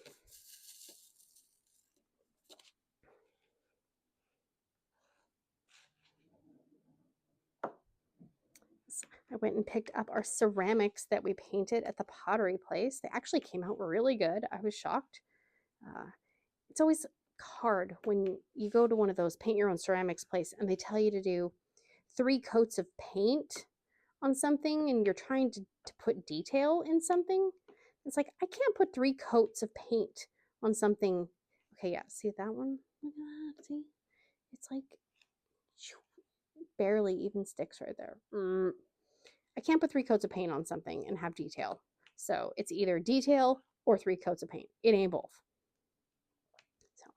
So I went and picked up our ceramics that we painted at the pottery place. They actually came out really good. I was shocked. It's always hard when you go to one of those paint your own ceramics place and they tell you to do 3 coats of paint on something and you're trying to put detail in something. It's like, I can't put 3 coats of paint on something. Okay, yeah, see that one? Look at that, see? It's like barely even sticks right there. I can't put 3 coats of paint on something and have detail. So it's either detail or 3 coats of paint. It ain't both. So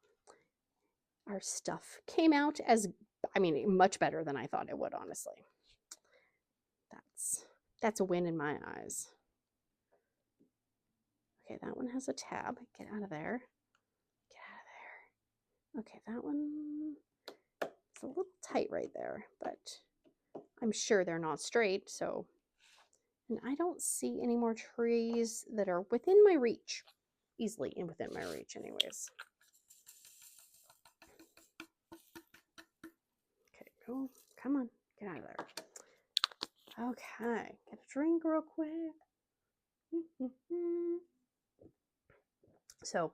our stuff came out as, I mean, much better than I thought it would, honestly. That's a win in my eyes. Okay, that one has a tab. Get out of there. Get out of there. Okay, that one is a little tight right there, but I'm sure they're not straight, so. And I don't see any more trees that are within my reach. Easily within my reach, anyways. Okay, go. Come on. Get out of there. Okay, get a drink real quick. So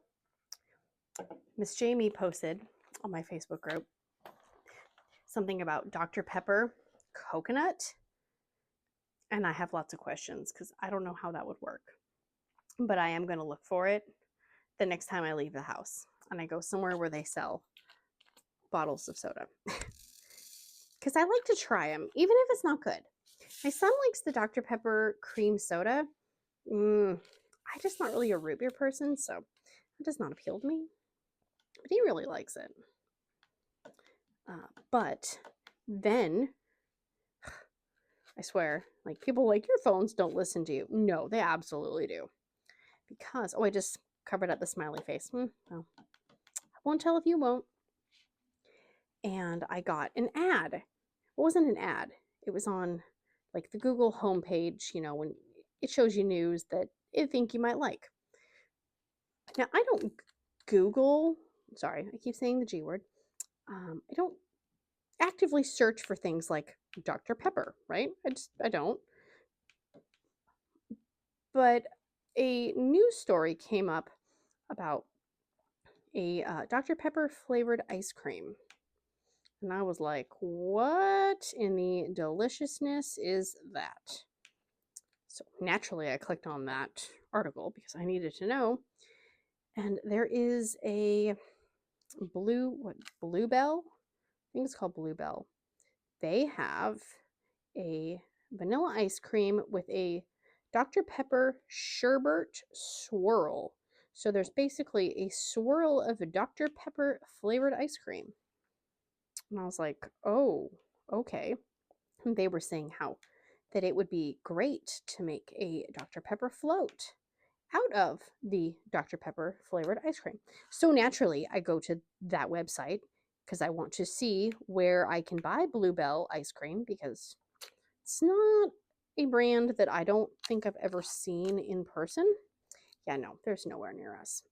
Miss Jamie posted on my Facebook group something about Dr. Pepper coconut, and I have lots of questions because I don't know how that would work, but I am going to look for it the next time I leave the house and I go somewhere where they sell bottles of soda, because I like to try them even if it's not good. My son likes the Dr. Pepper cream soda. I'm just not really a root beer person, so it does not appeal to me, but he really likes it. But then, I swear, like, people like, your phones don't listen to you. No, they absolutely do. Because, oh, I just covered up the smiley face. Well, I won't tell if you won't. And I got an ad. It wasn't an ad. It was on, like, the Google homepage, you know, when it shows you news that I think you might like. Now, I don't Google, sorry, I keep saying the G word. I don't actively search for things like Dr. Pepper, right? I don't. But a news story came up about a Dr. Pepper flavored ice cream. And I was like, what in the deliciousness is that? So naturally, I clicked on that article because I needed to know. And there is a Bluebell? I think it's called Bluebell. They have a vanilla ice cream with a Dr. Pepper sherbet swirl. So there's basically a swirl of Dr. Pepper flavored ice cream. And I was like, oh, okay. And they were saying how that it would be great to make a Dr. Pepper float out of the Dr. Pepper flavored ice cream. So naturally, I go to that website because I want to see where I can buy Bluebell ice cream, because it's not a brand that I don't think I've ever seen in person. Yeah, no, there's nowhere near us.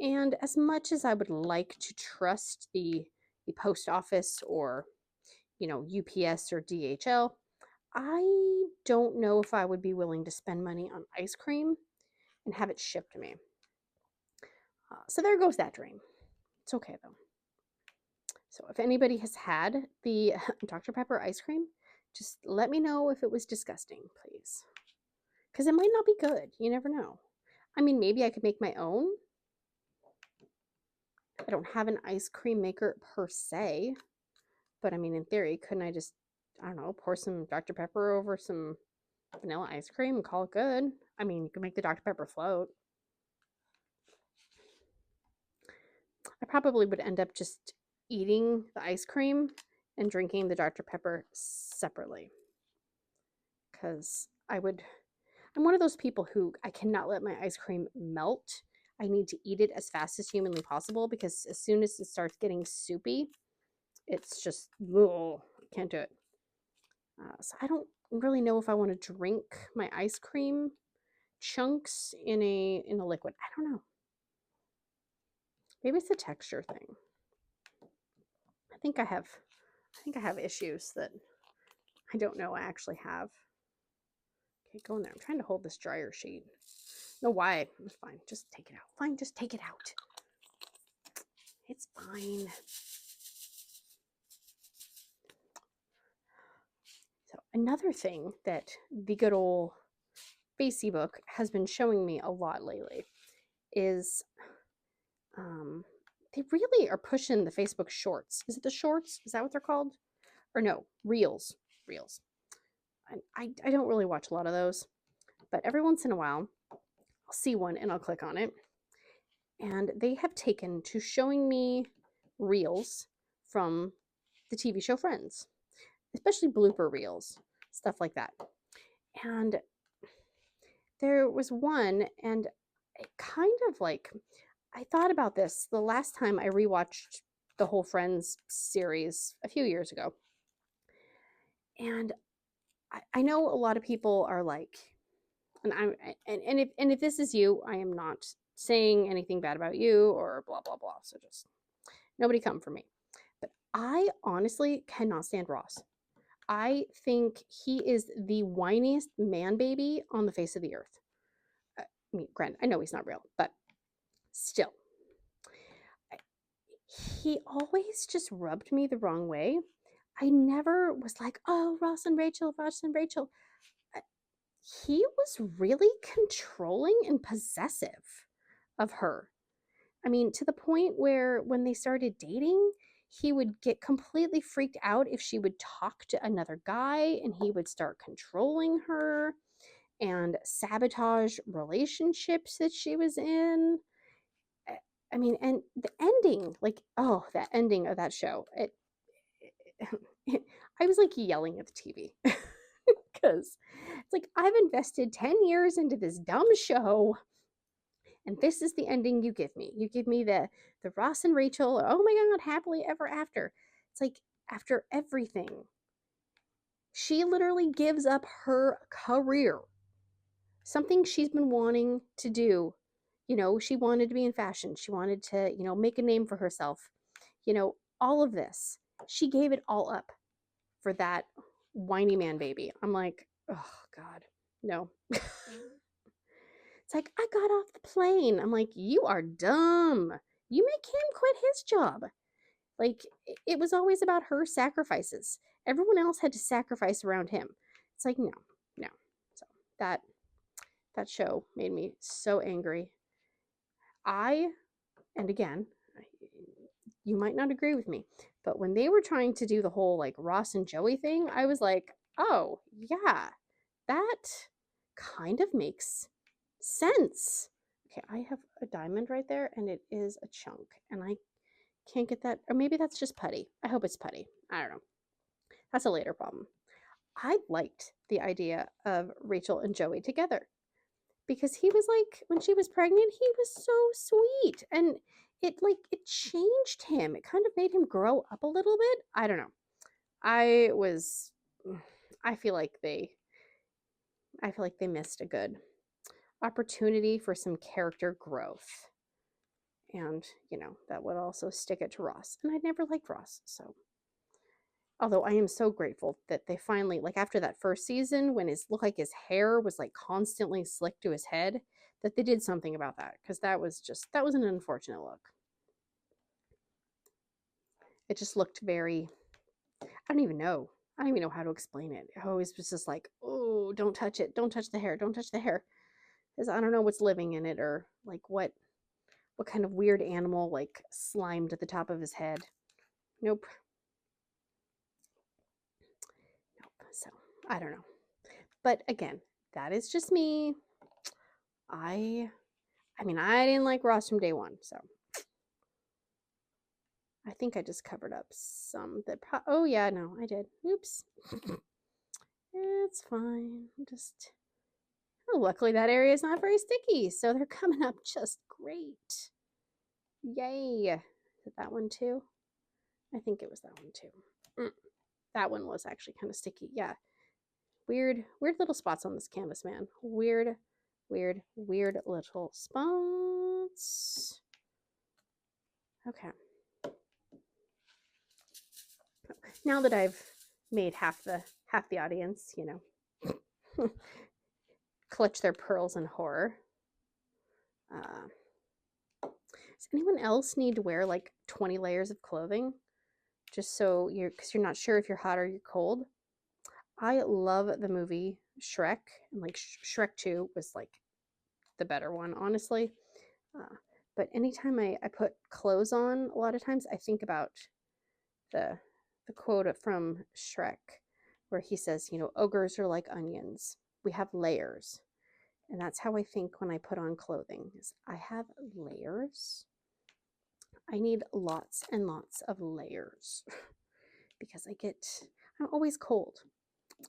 And as much as I would like to trust the post office or, you know, UPS or DHL, I don't know if I would be willing to spend money on ice cream and have it shipped to me. So there goes that dream. It's okay though. So if anybody has had the Dr. Pepper ice cream, just let me know if it was disgusting, please. Because it might not be good. You never know. I mean, maybe I could make my own. I don't have an ice cream maker per se. But I mean, in theory, couldn't I just, I don't know, pour some Dr. Pepper over some vanilla ice cream and call it good? I mean, you can make the Dr. Pepper float. I probably would end up just eating the ice cream and drinking the Dr. Pepper separately. Because I'm one of those people who I cannot let my ice cream melt. I need to eat it as fast as humanly possible, because as soon as it starts getting soupy, it's just, ugh, I can't do it. So I don't really know if I want to drink my ice cream chunks in a liquid. I don't know. Maybe it's a texture thing. I think I have issues that I don't know I actually have. Okay, go in there. I'm trying to hold this dryer sheet. No, why? It's fine. Just take it out. Fine, just take it out. It's fine. So another thing that the good old Facebook has been showing me a lot lately is they really are pushing the Facebook shorts. Is it the shorts? Is that what they're called? Or no, reels. Reels. I don't really watch a lot of those, but every once in a while I'll see one and I'll click on it. And they have taken to showing me reels from the TV show Friends, especially blooper reels, stuff like that. And there was one, and it kind of like, I thought about this the last time I rewatched the whole Friends series a few years ago. And I know a lot of people are like, and if this is you, I am not saying anything bad about you or blah blah blah. So just nobody come for me. But I honestly cannot stand Ross. I think he is the whiniest man baby on the face of the earth. I mean, granted, I know he's not real, but still. He always just rubbed me the wrong way. I never was like, oh, Ross and Rachel, Ross and Rachel. He was really controlling and possessive of her. I mean, to the point where when they started dating, he would get completely freaked out if she would talk to another guy and he would start controlling her and sabotage relationships that she was in. I mean, and the ending, like, oh, that ending of that show, I was like yelling at the TV because it's like, I've invested 10 years into this dumb show and this is the ending you give me. You give me the Ross and Rachel, oh my God, happily ever after. It's like, after everything, she literally gives up her career, something she's been wanting to do. You know, she wanted to be in fashion. She wanted to, make a name for herself. All of this. She gave it all up for that whiny man baby. I'm like, oh God, no. It's like, I got off the plane. I'm like, you are dumb. You make him quit his job. Like, it was always about her sacrifices. Everyone else had to sacrifice around him. It's like, no, no. So that show made me so angry. And again, you might not agree with me, but when they were trying to do the whole like Ross and Joey thing, I was like, oh, yeah, that kind of makes sense. Okay, I have a diamond right there and it is a chunk and I can't get that. Or maybe that's just putty. I hope it's putty. I don't know. That's a later problem. I liked the idea of Rachel and Joey together because he was like, when she was pregnant, he was so sweet and it changed him. It kind of made him grow up a little bit. I don't know. I feel like they missed a good opportunity for some character growth. And, that would also stick it to Ross. And I never liked Ross, so. Although I am so grateful that they finally, like after that first season, when it looked like his hair was like constantly slicked to his head, that they did something about that. Because that was an unfortunate look. It just looked very, I don't even know how to explain it. I always was just like, oh, don't touch it. Don't touch the hair. Don't touch the hair. Because I don't know what's living in it or like what kind of weird animal like slimed at the top of his head. Nope. So I don't know. But again, that is just me. I mean, I didn't like Ross from day one, so I think I just covered up some that. Oh yeah, no, I did. Oops. It's fine. Just luckily that area is not very sticky, so they're coming up just great. Yay! Is it that one too? I think it was that one too. That one was actually kind of sticky. Yeah. Weird little spots on this canvas, man. Weird little spots. Okay. Now that I've made half the audience, clutch their pearls in horror. Does anyone else need to wear like 20 layers of clothing just so because you're not sure if you're hot or you're cold? I love the movie Shrek, and like Shrek 2 was like the better one, honestly. But anytime I put clothes on, a lot of times I think about the quote from Shrek where he says, ogres are like onions. We have layers. And that's how I think when I put on clothing. Is I have layers. I need lots and lots of layers because I'm always cold.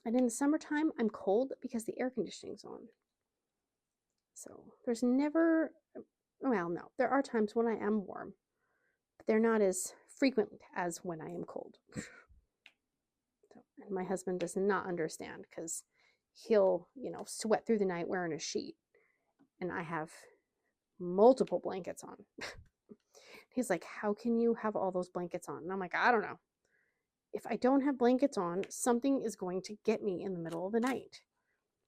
And in the summertime, I'm cold because the air conditioning's on. So there's never, well, no, there are times when I am warm, but they're not as frequent as when I am cold. And my husband does not understand because he'll, sweat through the night wearing a sheet. And I have multiple blankets on. He's like, how can you have all those blankets on? And I'm like, I don't know. if I don't have blankets on, something is going to get me in the middle of the night.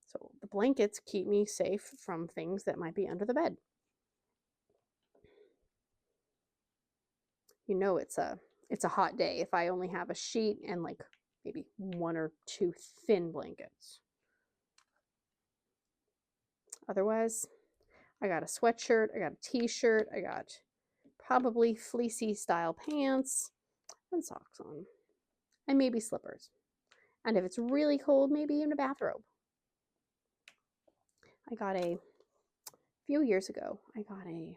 So the blankets keep me safe from things that might be under the bed. You know it's a hot day if I only have a sheet and like maybe 1 or 2 thin blankets. Otherwise, I got a sweatshirt, I got a t-shirt, I got probably fleecy style pants and socks on, and maybe slippers. And if it's really cold, maybe even a bathrobe. A few years ago, I got a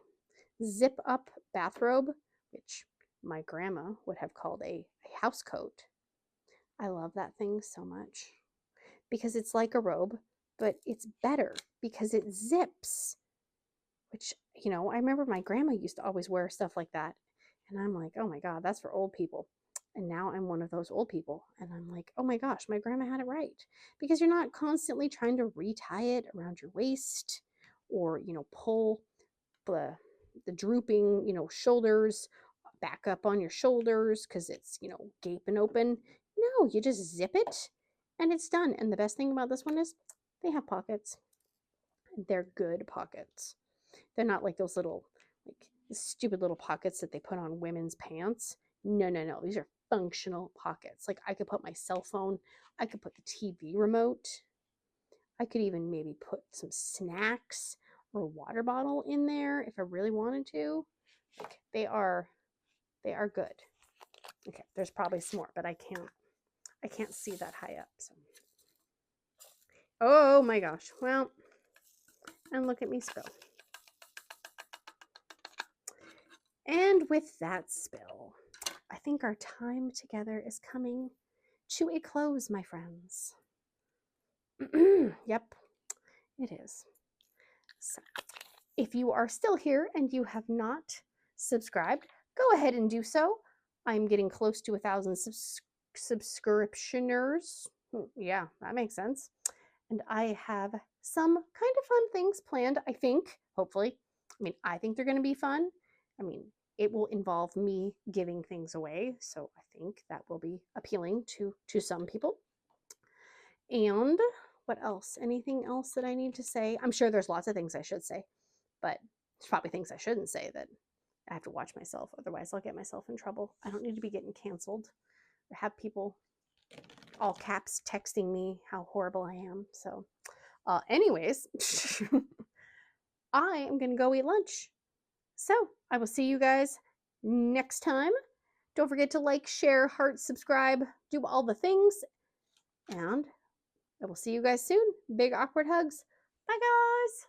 zip up bathrobe, which my grandma would have called a house coat. I love that thing so much because it's like a robe, but it's better because it zips, which, you know, I remember my grandma used to always wear stuff like that. And I'm like, oh my God, that's for old people. And now I'm one of those old people. And I'm like, oh my gosh, my grandma had it right. Because you're not constantly trying to retie it around your waist or, you know, pull the drooping, you know, shoulders back up on your shoulders because it's, you know, gaping open. No, you just zip it and it's done. And the best thing about this one is they have pockets. They're good pockets. They're not like those little, like stupid little pockets that they put on women's pants. No, no, no. These are functional pockets. Like I could put my cell phone, I could put the TV remote. I could even maybe put some snacks or a water bottle in there if I really wanted to. Like they are good. Okay, there's probably some more, but I can't see that high up. So. Oh my gosh. Well, and look at me spill. And with that spill, I think our time together is coming to a close, my friends. Yep, it is. So, if you are still here and you have not subscribed, go ahead and do so. I'm getting close to 1,000 subscriptioners. Yeah, that makes sense. And I have some kind of fun things planned, I think, hopefully. I mean, I think they're going to be fun. I mean, it will involve me giving things away, so I think that will be appealing to some people. And what else? Anything else that I need to say? I'm sure there's lots of things I should say, but there's probably things I shouldn't say that I have to watch myself. Otherwise, I'll get myself in trouble. I don't need to be getting canceled or have people all caps texting me how horrible I am. So anyways, I am going to go eat lunch. So I will see you guys next time. Don't forget to like, share, heart, subscribe, do all the things. And I will see you guys soon. Big awkward hugs. Bye, guys.